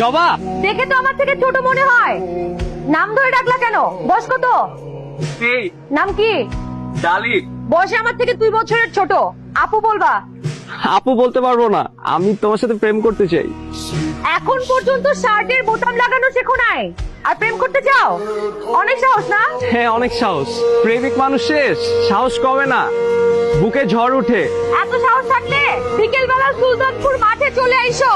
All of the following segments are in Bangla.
জবা, দেখে তো আমার থেকে ছোট মনে হয়। নাম ধরে ডাকলা কেন? বয়স কত? এই নাম কি? ডালি। বয়সে আমার থেকে 2 বছরের ছোট। আপু বলবা? আপু বলতে পারবো না, আমি তোমার সাথে প্রেম করতে চাই। এখন পর্যন্ত শার্টের বোতাম লাগানো শেখো নাই, আর প্রেম করতে চাও? অনেক সাহস না? হ্যাঁ, অনেক সাহস। প্রেমিক মানুষের সাহস কমে না, বুকে ঝড় উঠে। এত সাহস থাকলে বিকেল বেলা সুলতানপুর মাঠে চলে আইসো।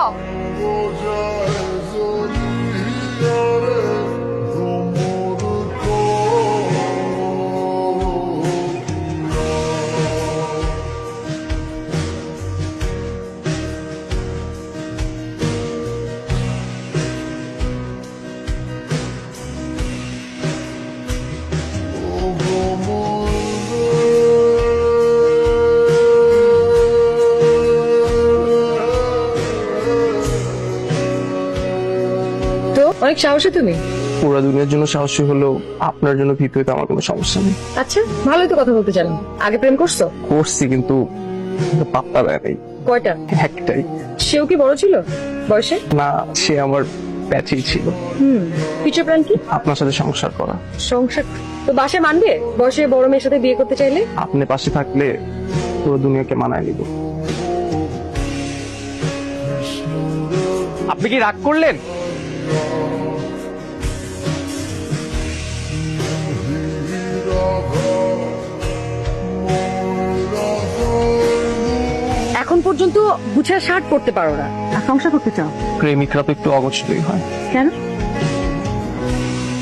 তো অনেক সাহসী তুমি। পুরো দুনিয়ার জন্য সাহসী হলেও আপনার জন্য ভীত হইতে আমার কোনো সমস্যা নেই। আচ্ছা, ভালোই তো কথা বলতে জানো। আগে প্রেম করছো? করছি, কিন্তু পাত্তা দেয় নাই। কয়টা? একটাই। সেও কি বড় ছিল বয়সে? না, সে আমার ব্যাচেই ছিল। ফিউচার প্ল্যান কি? আপনার সাথে সংসার করা। সংসার তো বাসায় মানবে? বয়সে বড় মেয়ের সাথে বিয়ে করতে চাইলে? আপনি পাশে থাকলে পুরো দুনিয়াকে মানায় নিব। আপনি কি রাগ করলেন? এখন পর্যন্ত গুছার শার্ট পরতে পারো না, আর সংসার করতে চাও? প্রেমিকরা তো একটু অগোছলই হয়, কেন?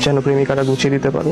যেন প্রেমিকারা গুছিয়ে দিতে পারে।